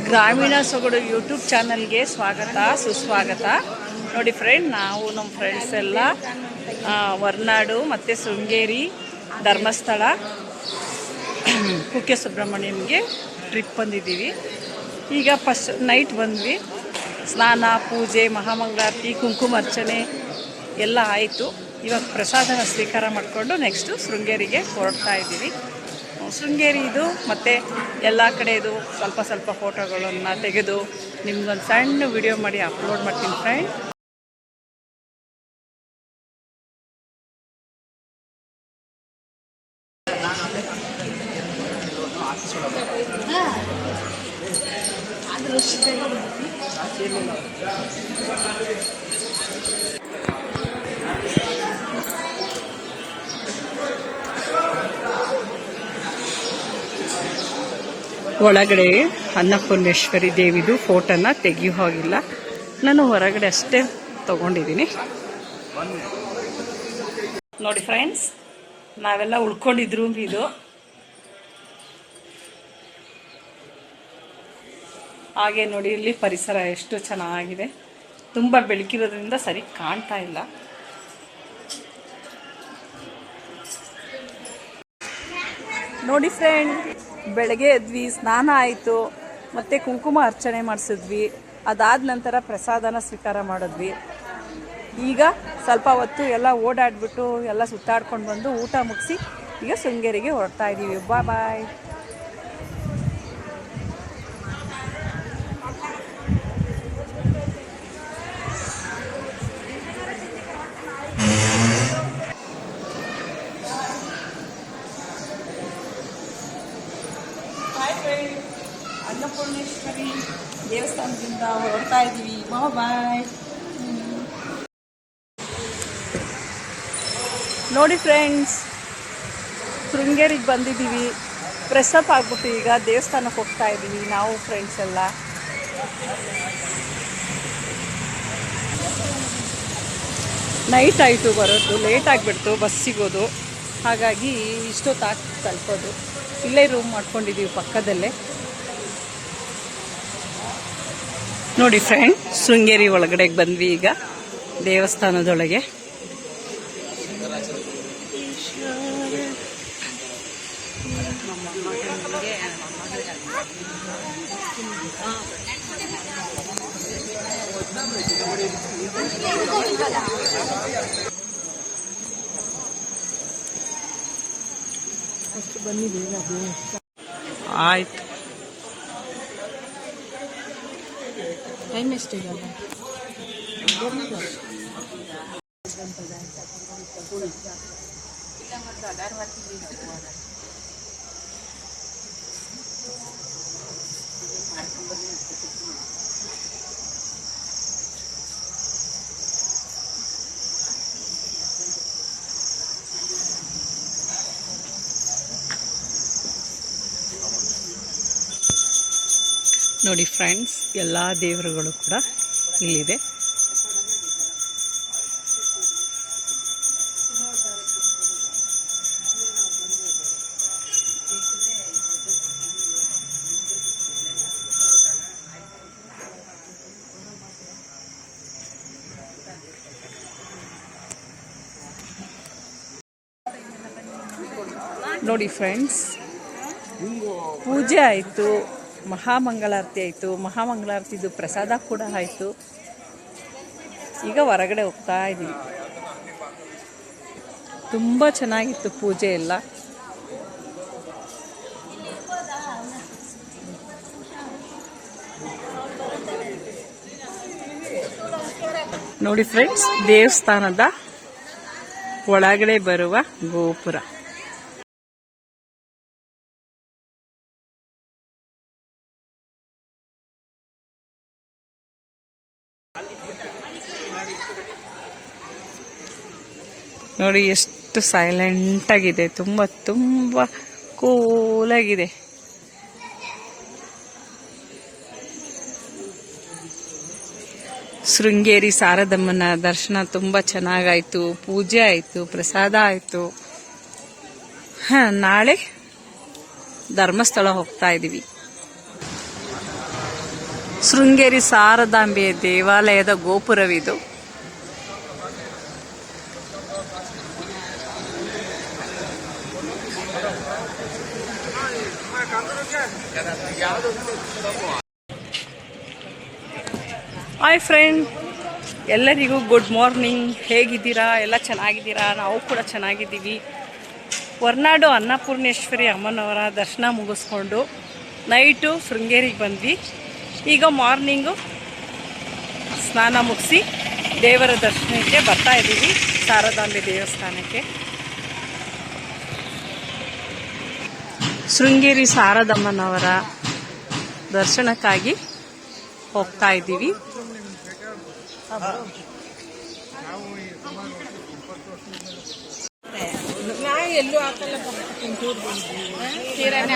ಗ್ರಾಮೀಣ ಸೊಗಡು ಯೂಟ್ಯೂಬ್ ಚಾನಲ್ಗೆ ಸ್ವಾಗತ ಸುಸ್ವಾಗತ. ನೋಡಿ ಫ್ರೆಂಡ್, ನಾವು ನಮ್ಮ ಫ್ರೆಂಡ್ಸ್ ಎಲ್ಲ ಹೊರನಾಡು ಮತ್ತು ಶೃಂಗೇರಿ, ಧರ್ಮಸ್ಥಳ, ಕುಕ್ಕೆ ಸುಬ್ರಹ್ಮಣ್ಯಂಗೆ ಟ್ರಿಪ್ ಬಂದಿದ್ದೀವಿ. ಈಗ ಫಸ್ಟ್ ನೈಟ್ ಬಂದ್ವಿ. ಸ್ನಾನ, ಪೂಜೆ, ಮಹಾಮಂಗಳಾರತಿ, ಕುಂಕುಮಾರ್ಚನೆ ಎಲ್ಲ ಆಯಿತು. ಇವಾಗ ಪ್ರಸಾದನ ಸ್ವೀಕಾರ ಮಾಡಿಕೊಂಡು ನೆಕ್ಸ್ಟು ಶೃಂಗೇರಿಗೆ ಹೊರಡ್ತಾ ಇದ್ದೀವಿ. ಶೃಂಗೇರಿ ಇದು ಮತ್ತು ಎಲ್ಲ ಕಡೆದು ಸ್ವಲ್ಪ ಸ್ವಲ್ಪ ಫೋಟೋಗಳನ್ನು ತೆಗೆದು ನಿಮ್ಗೊಂದು ಸಣ್ಣ ವಿಡಿಯೋ ಮಾಡಿ ಅಪ್ಲೋಡ್ ಮಾಡ್ತೀನಿ ಫ್ರೆಂಡ್. ಒಳಗಡೆ ಅನ್ನಪೂರ್ಣೇಶ್ವರಿ ದೇವಿದು ಫೋಟೋನ ತೆಗಿಯೋ ಹಾಗಿಲ್ಲ. ನಾನು ಹೊರಗಡೆ ಅಷ್ಟೇ ತಗೊಂಡಿದ್ದೀನಿ. ನೋಡಿ ಫ್ರೆಂಡ್ಸ್, ನಾವೆಲ್ಲ ಉಳ್ಕೊಂಡಿದ್ರು ಇದು. ಹಾಗೆ ನೋಡಿ, ಇಲ್ಲಿ ಪರಿಸರ ಎಷ್ಟು ಚೆನ್ನಾಗಿದೆ. ತುಂಬ ಬೆಳಕಿರೋದ್ರಿಂದ ಸರಿ ಕಾಣ್ತಾ ಇಲ್ಲ. ನೋಡಿ ಫ್ರೆಂಡ್, ಬೆಳಗ್ಗೆ ಎದ್ವಿ, ಸ್ನಾನ ಆಯಿತು, ಮತ್ತು ಕುಂಕುಮ ಅರ್ಚನೆ ಮಾಡಿಸಿದ್ವಿ. ಅದಾದ ನಂತರ ಪ್ರಸಾದನ ಸ್ವೀಕಾರ ಮಾಡಿದ್ವಿ. ಈಗ ಸ್ವಲ್ಪ ಹೊತ್ತು ಎಲ್ಲ ಓಡಾಡಿಬಿಟ್ಟು ಎಲ್ಲ ಸುತ್ತಾಡ್ಕೊಂಡು ಬಂದು ಊಟ ಮುಗಿಸಿ ಈಗ ಶೃಂಗೇರಿಗೆ ಹೊರಡ್ತಾ ಇದ್ದೀವಿ. ಬಾಯ್. ಅನ್ನಪೂರ್ಣೇಶ್ವರಿ ದೇವಸ್ಥಾನದಿಂದ ಹೊರಡ್ತಾ ಇದ್ದೀವಿ. ಬಾಯ್. ನೋಡಿ ಫ್ರೆಂಡ್ಸ್, ಶೃಂಗೇರಿಗೆ ಬಂದಿದ್ದೀವಿ. ಫ್ರೆಶ್ ಅಪ್ ಆಗ್ಬಿಟ್ಟು ಈಗ ದೇವಸ್ಥಾನಕ್ಕೆ ಹೋಗ್ತಾ ಇದ್ದೀವಿ ನಾವು ಫ್ರೆಂಡ್ಸ್ ಎಲ್ಲ. ನೈಟ್ ಆಯಿತು, ಬರೋದು ಲೇಟ್ ಆಗಿಬಿಡ್ತು, ಬಸ್ ಸಿಗೋದು. ಹಾಗಾಗಿ ಇಷ್ಟೊತ್ತಾಗಿ ತಲುಪೋದು. ಇಲ್ಲೇ ರೂಮ್ ಮಾಡ್ಕೊಂಡಿದ್ದೀವಿ ಪಕ್ಕದಲ್ಲೇ. ನೋಡಿ ಫ್ರೆಂಡ್, ಶೃಂಗೇರಿ ಒಳಗಡೆಗೆ ಬಂದ್ವಿ ಈಗ ದೇವಸ್ಥಾನದೊಳಗೆ. ಆಯ್ತು, ಟೈಮ್ ಎಷ್ಟಿಲ್ಲ. ನೋಡಿ ಫ್ರೆಂಡ್ಸ್, ಎಲ್ಲ ದೇವರುಗಳು ಕೂಡ ಇಲ್ಲಿದೆ. ನೋಡಿ ಫ್ರೆಂಡ್ಸ್, ಪೂಜೆ ಆಯಿತು, ಮಹಾಮಂಗಳಾರತಿ ಆಯಿತು. ಮಹಾಮಂಗಳಾರತಿದು ಪ್ರಸಾದ ಕೂಡ ಆಯಿತು. ಈಗ ಹೊರಗಡೆ ಹೋಗ್ತಾ ಇದ್ದೀವಿ. ತುಂಬ ಚೆನ್ನಾಗಿತ್ತು ಪೂಜೆ ಎಲ್ಲ. ನೋಡಿ ಫ್ರೆಂಡ್ಸ್, ದೇವಸ್ಥಾನದ ಒಳಗಡೆ ಬರುವ ಗೋಪುರ. ನೋಡಿ ಎಷ್ಟು ಸೈಲೆಂಟ್ ಆಗಿದೆ, ತುಂಬ ತುಂಬ ಕೂಲಾಗಿದೆ. ಶೃಂಗೇರಿ ಶಾರದಮ್ಮನ ದರ್ಶನ ತುಂಬ ಚೆನ್ನಾಗಾಯಿತು. ಪೂಜೆ ಆಯಿತು, ಪ್ರಸಾದ ಆಯಿತು. ನಾಳೆ ಧರ್ಮಸ್ಥಳ ಹೋಗ್ತಾ ಇದ್ದೀವಿ. ಶೃಂಗೇರಿ ಶಾರದಾಂಬೆ ದೇವಾಲಯದ ಗೋಪುರವಿದು. ಹಾಯ್ ಫ್ರೆಂಡ್, ಎಲ್ಲರಿಗೂ ಗುಡ್ ಮಾರ್ನಿಂಗ್. ಹೇಗಿದ್ದೀರಾ? ಎಲ್ಲ ಚೆನ್ನಾಗಿದ್ದೀರಾ? ನಾವು ಕೂಡ ಚೆನ್ನಾಗಿದ್ದೀವಿ. ಹೊರನಾಡು ಅನ್ನಪೂರ್ಣೇಶ್ವರಿ ಅಮ್ಮನವರ ದರ್ಶನ ಮುಗಿಸ್ಕೊಂಡು ನೈಟು ಶೃಂಗೇರಿಗೆ ಬಂದ್ವಿ. ಈಗ ಮಾರ್ನಿಂಗು ಸ್ನಾನ ಮುಗಿಸಿ ದೇವರ ದರ್ಶನಕ್ಕೆ ಬರ್ತಾ ಇದ್ದೀವಿ, ಶಾರದಾಂಬೆ ದೇವಸ್ಥಾನಕ್ಕೆ. ಶೃಂಗೇರಿ ಶಾರದಮ್ಮನವರ ದರ್ಶನಕ್ಕಾಗಿ ಹೋಗ್ತಾ ಇದ್ದೀವಿ.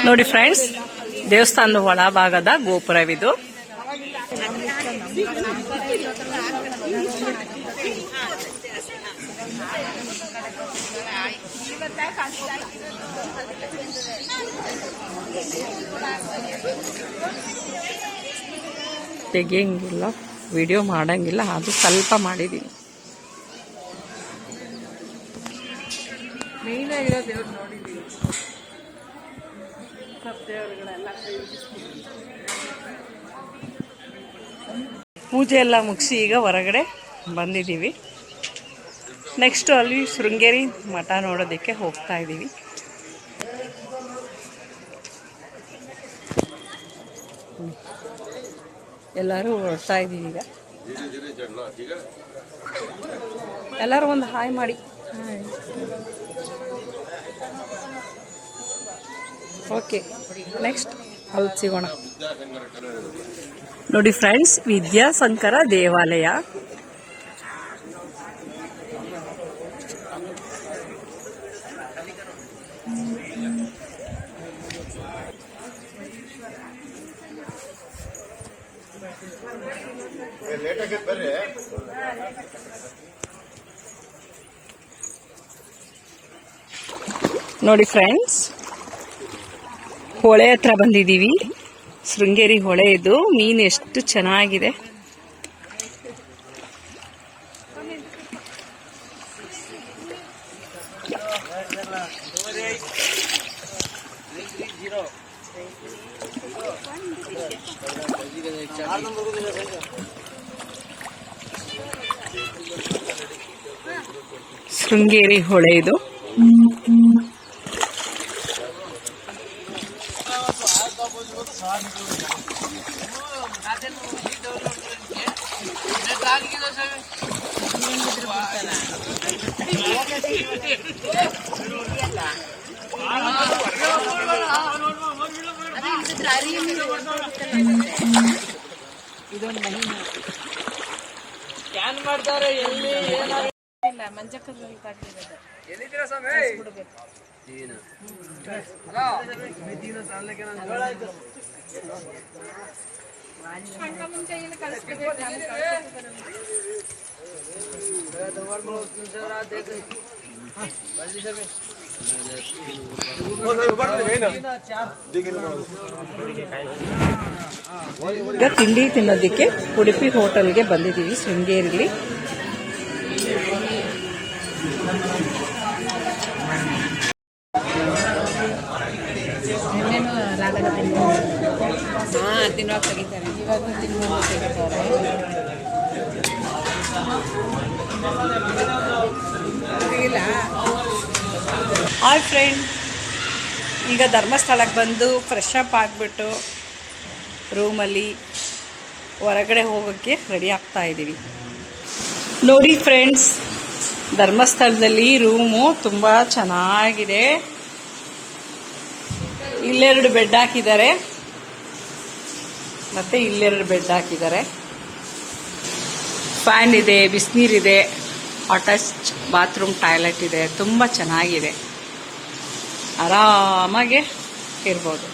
ನೋಡಿ ಫ್ರೆಂಡ್ಸ್, ದೇವಸ್ಥಾನದ ಒಳಭಾಗದ ಗೋಪುರವಿದು. ತೆಗಿಯಂಗಿಲ್ಲ, ವಿಡಿಯೋ ಮಾಡಂಗಿಲ್ಲ, ಅದು ಸ್ವಲ್ಪ ಮಾಡಿದ್ದೀನಿ. ಪೂಜೆ ಎಲ್ಲ ಮುಗಿಸಿ ಈಗ ಹೊರಗಡೆ ಬಂದಿದ್ದೀವಿ. ನೆಕ್ಸ್ಟ್ ಅಲ್ಲಿ ಶೃಂಗೇರಿ ಮಠ ನೋಡೋದಕ್ಕೆ ಹೋಗ್ತಾ ಇದ್ದೀವಿ. ಎಲ್ಲರೂ ಹೊರಡ್ತಾ ಇದ್ದೀವಿ ಈಗ. ಎಲ್ಲರೂ ಒಂದು ಹಾಯ್ ಮಾಡಿ. ಓಕೆ, ನೆಕ್ಸ್ಟ್ ಅಲ್ಲಿ ಸಿಗೋಣ. ನೋಡಿ ಫ್ರೆಂಡ್ಸ್, ವಿದ್ಯಾಶಂಕರ ದೇವಾಲಯ. ನೋಡಿ ಫ್ರೆಂಡ್ಸ್, ಹೊಳೆ ಹತ್ರ ಬಂದಿದ್ದೀವಿ. ಶೃಂಗೇರಿ ಹೊಳೆ ಇದು. ಮೀನು ಎಷ್ಟು ಚೆನ್ನಾಗಿದೆ. ಶೃಂಗೇರಿ ಹೊಳೆ ಇದು. ಈಗ ತಿಂಡಿ ತಿನ್ನೋದಕ್ಕೆ ಉಡುಪಿ ಹೋಟೆಲ್ಗೆ ಬಂದಿದ್ದೀವಿ ಶೃಂಗೇರಿಲಿ. ಹಾಯ್ ಫ್ರೆಂಡ್, ಈಗ ಧರ್ಮಸ್ಥಳಕ್ಕೆ ಬಂದು ಫ್ರೆಶ್ ಅಪ್ ಆಗಿಬಿಟ್ಟು ರೂಮಲ್ಲಿ ಹೊರಗಡೆ ಹೋಗೋಕ್ಕೆ ರೆಡಿ ಆಗ್ತಾ ಇದ್ದೀವಿ. ನೋಡಿ ಫ್ರೆಂಡ್ಸ್, ಧರ್ಮಸ್ಥಳದಲ್ಲಿ ರೂಮು ತುಂಬ ಚೆನ್ನಾಗಿದೆ. ಇಲ್ಲೆರಡು ಬೆಡ್ ಹಾಕಿದ್ದಾರೆ, ಮತ್ತೆ ಇಲ್ಲೆರಡು ಬೆಡ್ ಹಾಕಿದ್ದಾರೆ. ಫ್ಯಾನ್ ಇದೆ, ಬಿಸಿನೀರಿದೆ, ಅಟ್ಯಾಚ್ ಬಾತ್ರೂಮ್, ಟಾಯ್ಲೆಟ್ ಇದೆ. ತುಂಬ ಚೆನ್ನಾಗಿದೆ, ಆರಾಮಾಗಿ ಇರ್ಬೋದು.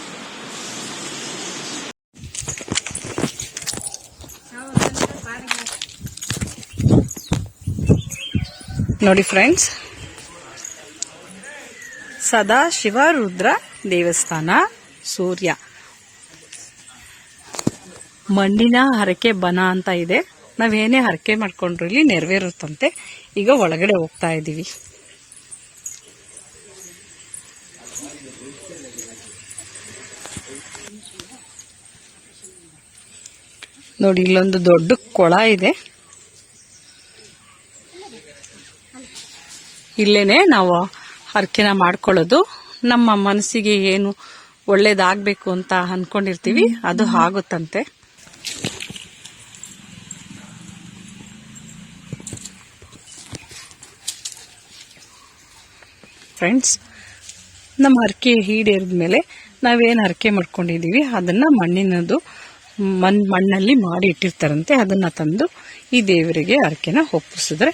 ನೋಡಿ ಫ್ರೆಂಡ್ಸ್, ಸದಾಶಿವ ರುದ್ರ ದೇವಸ್ಥಾನ, ಸೂರ್ಯ ಮಣ್ಣಿನ ಹರಕೆ ಬನ ಅಂತ ಇದೆ. ನಾವೇನೇ ಹರಕೆ ಮಾಡ್ಕೊಂಡ್ರು ಇಲ್ಲಿ ನೆರವೇರುತ್ತಂತೆ. ಈಗ ಒಳಗಡೆ ಹೋಗ್ತಾ ಇದ್ದೀವಿ. ನೋಡಿ, ಇಲ್ಲೊಂದು ದೊಡ್ಡ ಕೊಳ ಇದೆ. ಇಲ್ಲೇನೆ ನಾವು ಹರಕೆನ ಮಾಡ್ಕೊಳ್ಳೋದು. ನಮ್ಮ ಮನಸ್ಸಿಗೆ ಏನು ಒಳ್ಳೇದಾಗಬೇಕು ಅಂತ ಅನ್ಕೊಂಡಿರ್ತೀವಿ, ಅದು ಆಗುತ್ತಂತೆ. ಫ್ರೆಂಡ್ಸ್, ನಮ್ಮ ಹರಕೆ ಈಡೇರಿದ್ಮೇಲೆ ನಾವೇನು ಹರಕೆ ಮಾಡ್ಕೊಂಡಿದ್ದೀವಿ ಅದನ್ನ ಮಣ್ಣಿನದು ಮಣ್ಣಲ್ಲಿ ಮಾಡಿ ಇಟ್ಟಿರ್ತಾರಂತೆ. ಅದನ್ನ ತಂದು ಈ ದೇವರಿಗೆ ಹರಕೆನ ಒಪ್ಪಿಸಿದ್ರೆ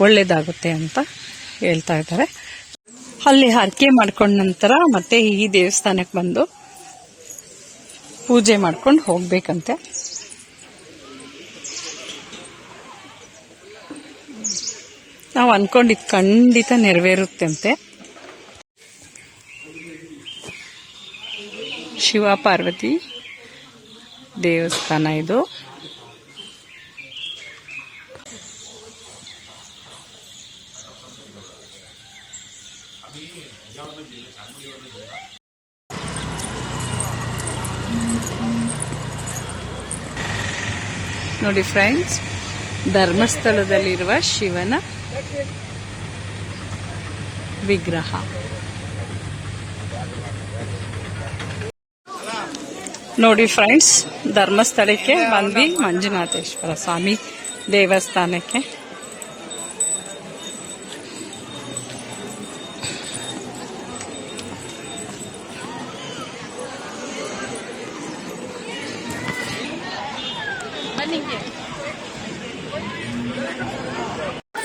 ಒಳ್ಳೇದಾಗುತ್ತೆ ಅಂತ ಹೇಳ್ತಾ ಇದ್ದಾರೆ. ಅಲ್ಲಿ ಹರಕೆ ಮಾಡ್ಕೊಂಡ ನಂತರ ಮತ್ತೆ ಈ ದೇವಸ್ಥಾನಕ್ಕೆ ಬಂದು ಪೂಜೆ ಮಾಡ್ಕೊಂಡು ಹೋಗ್ಬೇಕಂತೆ. ನಾವು ಅನ್ಕೊಂಡಿದ್ ಖಂಡಿತ ನೆರವೇರುತ್ತೆ. ಶಿವ ಪಾರ್ವತಿ ದೇವಸ್ಥಾನ ಇದು. ನೋಡಿ ಫ್ರೆಂಡ್ಸ್, ಧರ್ಮಸ್ಥಳದಲ್ಲಿರುವ ಶಿವನ ವಿಗ್ರಹ. ನೋಡಿ ಫ್ರೆಂಡ್ಸ್, ಧರ್ಮಸ್ಥಳಕ್ಕೆ ಬಂದ್ವಿ, ಮಂಜುನಾಥೇಶ್ವರ ಸ್ವಾಮಿ ದೇವಸ್ಥಾನಕ್ಕೆ.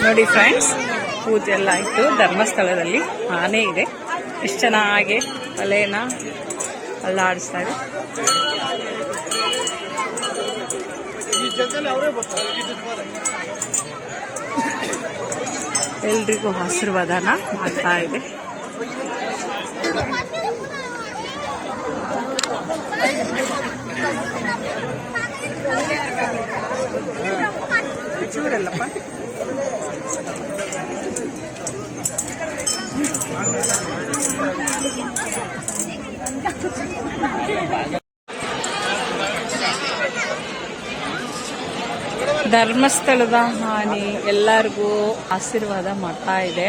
ನೋಡಿ ಫ್ರೆಂಡ್ಸ್, ಪೂಜೆ ಎಲ್ಲ ಆಯ್ತು. ಧರ್ಮಸ್ಥಳದಲ್ಲಿ ಆನೆ ಇದೆ. ಎಷ್ಟು ಚೆನ್ನಾಗಿ ತಲೆನ ಅಲ್ಲಾಡಿಸ್ತಾ ಇದೆ. ಎಲ್ರಿಗೂ ಆಶೀರ್ವಾದನ ಮಾಡ್ತಾ ಇದೆ. ಚೂರಲ್ಲಪ್ಪ. ಧರ್ಮಸ್ಥಳದ ಆನೆ ಎಲ್ಲರಿಗೂ ಆಶೀರ್ವಾದ ಮಾಡ್ತಾ ಇದೆ.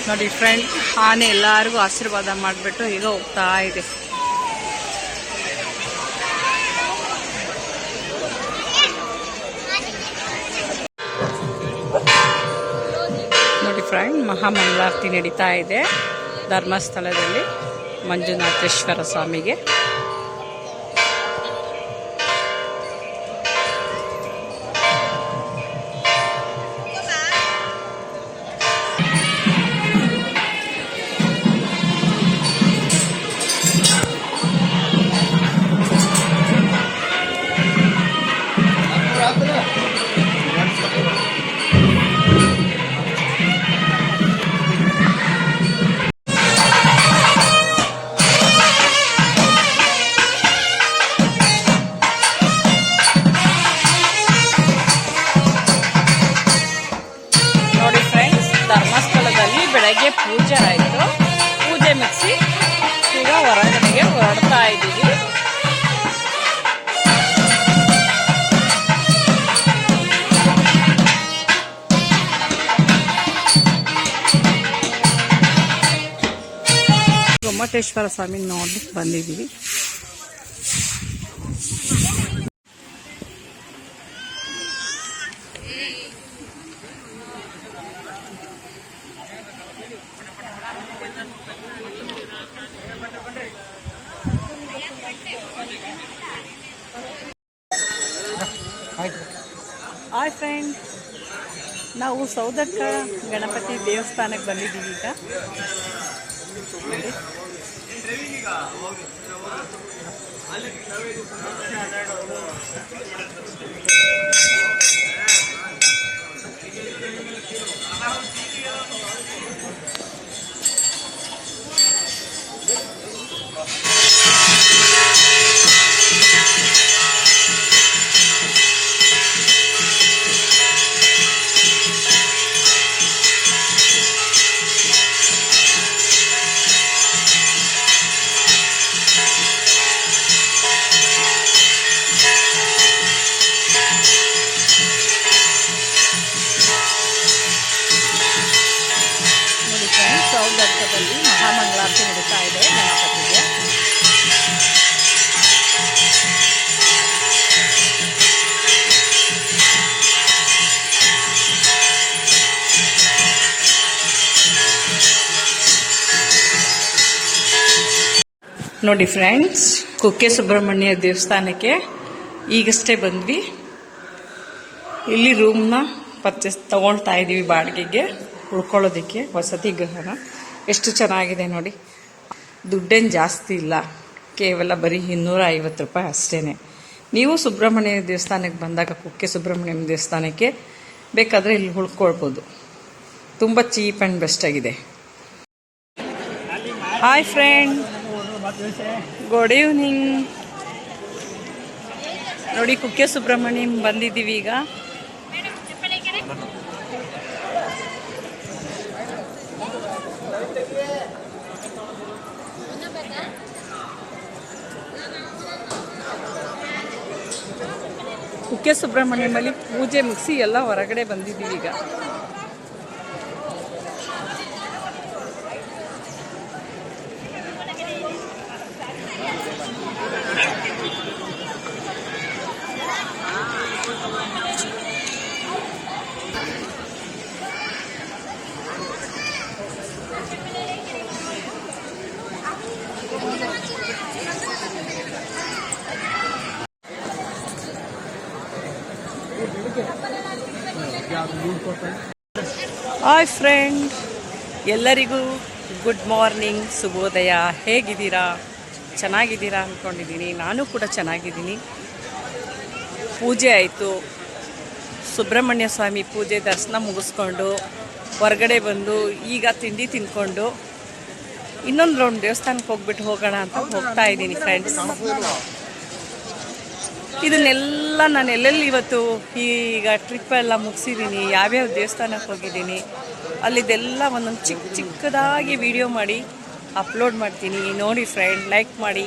ನೋಡಿ ಫ್ರೆಂಡ್, ಆನೆ ಎಲ್ಲರಿಗೂ ಆಶೀರ್ವಾದ ಮಾಡಿಬಿಟ್ಟು ಈಗ ಹೋಗ್ತಾ ಇದೆ. ನೋಡಿ ಫ್ರೆಂಡ್, ಮಹಾಮಂಗಳಾರತಿ ನಡೀತಾ ಇದೆ ಧರ್ಮಸ್ಥಳದಲ್ಲಿ ಮಂಜುನಾಥೇಶ್ವರ ಸ್ವಾಮಿಗೆ. ಬೆಳಗ್ಗೆ ಪೂಜೆ ಆಯಿತು. ಪೂಜೆ ಮುಗಿಸಿ ಈಗ ಹೊರಗಡೆಗೆ ಹೊರಡ್ತಾ ಇದ್ದೀವಿ. ಗೊಮ್ಮಟೇಶ್ವರ ಸ್ವಾಮಿ ನೋಡ್ಲಿಕ್ಕೆ ಬಂದಿದ್ದೀವಿ. ಹಾಯ್ ಫ್ರೆಂಡ್, ನಾವು ಸೌದಕ್ಕ ಗಣಪತಿ ದೇವಸ್ಥಾನಕ್ಕೆ ಬಂದಿದ್ದೀವಿ. ಈಗ ನೋಡಿ ಫ್ರೆಂಡ್ಸ್, ಸೌಂದರ್ಯದಲ್ಲಿ ಮಹಾಮಂಗಳಾರತಿ ನಡೀತಾ ಇದೆ ಗಣಪತಿಗೆ. ನೋಡಿ ಫ್ರೆಂಡ್ಸ್, ಕುಕ್ಕೆ ಸುಬ್ರಹ್ಮಣ್ಯ ದೇವಸ್ಥಾನಕ್ಕೆ ಈಗಷ್ಟೇ ಬಂದ್ವಿ. ಇಲ್ಲಿ ರೂಮ್ನ ಪರ್ಚೇಸ್ ತಗೊಳ್ತಾ ಇದ್ದೀವಿ ಬಾಡಿಗೆಗೆ, ಉಳ್ಕೊಳ್ಳೋದಕ್ಕೆ, ವಸತಿ ಗೃಹನ. ಎಷ್ಟು ಚೆನ್ನಾಗಿದೆ ನೋಡಿ. ದುಡ್ಡೇನು ಜಾಸ್ತಿ ಇಲ್ಲ, ಕೇವಲ ಬರೀ 250 ರೂಪಾಯಿ ಅಷ್ಟೇ. ನೀವು ಸುಬ್ರಹ್ಮಣ್ಯ ದೇವಸ್ಥಾನಕ್ಕೆ ಬಂದಾಗ, ಕುಕ್ಕೆ ಸುಬ್ರಹ್ಮಣ್ಯ ದೇವಸ್ಥಾನಕ್ಕೆ ಬೇಕಾದರೆ ಇಲ್ಲಿ ಉಳ್ಕೊಳ್ಬೋದು. ತುಂಬ ಚೀಪ್ ಆ್ಯಂಡ್ ಬೆಸ್ಟ್ ಆಗಿದೆ. Hi friend, good evening. ನೋಡಿ, ಕುಕ್ಕೆ ಸುಬ್ರಹ್ಮಣ್ಯ ಬಂದಿದ್ದೀವಿ ಈಗ. ಕುಕ್ಕೆ ಸುಬ್ರಹ್ಮಣ್ಯಮಲ್ಲಿ ಪೂಜೆ ಮುಗಿಸಿ ಎಲ್ಲ ಹೊರಗಡೆ ಬಂದಿದ್ದೀವಿ ಈಗ. ಹಾಯ್ ಫ್ರೆಂಡ್, ಎಲ್ಲರಿಗೂ ಗುಡ್ ಮಾರ್ನಿಂಗ್, ಶುಭೋದಯ. ಹೇಗಿದ್ದೀರಾ? ಚೆನ್ನಾಗಿದ್ದೀರಾ ಅಂದ್ಕೊಂಡಿದ್ದೀನಿ. ನಾನು ಕೂಡ ಚೆನ್ನಾಗಿದ್ದೀನಿ. ಪೂಜೆ ಆಯಿತು, ಸುಬ್ರಹ್ಮಣ್ಯ ಸ್ವಾಮಿ ಪೂಜೆ ದರ್ಶನ ಮುಗಿಸ್ಕೊಂಡು ಹೊರಗಡೆ ಬಂದು ಈಗ ತಿಂಡಿ ತಿಂದ್ಕೊಂಡು ಇನ್ನೊಂದು ರೌಂಡ್ ದೇವಸ್ಥಾನಕ್ಕೆ ಹೋಗೋಣ ಅಂತ ಹೋಗ್ತಾ ಇದ್ದೀನಿ ಫ್ರೆಂಡ್ಸ್. ಇದನ್ನೆಲ್ಲ ನಾನು ಎಲ್ಲೆಲ್ಲಿ ಇವತ್ತು ಈಗ ಟ್ರಿಪ್ ಎಲ್ಲ ಮುಗಿಸಿದ್ದೀನಿ, ಯಾವ್ಯಾವ ದೇವಸ್ಥಾನಕ್ಕೆ ಹೋಗಿದ್ದೀನಿ ಅಲ್ಲಿದೆಲ್ಲ ಒಂದೊಂದು ಚಿಕ್ಕದಾಗಿ ವಿಡಿಯೋ ಮಾಡಿ ಅಪ್ಲೋಡ್ ಮಾಡ್ತೀನಿ. ನೋಡಿ ಫ್ರೆಂಡ್, ಲೈಕ್ ಮಾಡಿ,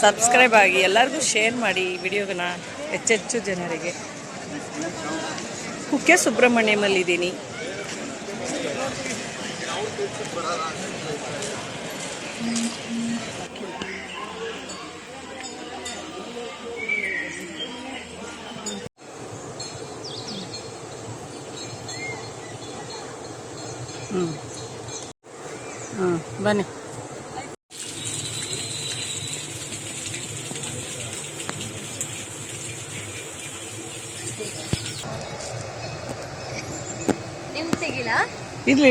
ಸಬ್ಸ್ಕ್ರೈಬ್ ಆಗಿ, ಎಲ್ಲರಿಗೂ ಶೇರ್ ಮಾಡಿ ವಿಡಿಯೋಗನ್ನ ಹೆಚ್ಚೆಚ್ಚು ಜನರಿಗೆ. ಕುಕ್ಕೆ ಸುಬ್ರಹ್ಮಣ್ಯಮಲ್ಲಿದ್ದೀನಿ. ಬನ್ನಿ. ನಿಮ್ಗೆ ಸಿಗಿಲ್ಲ? ಇರ್ಲಿ.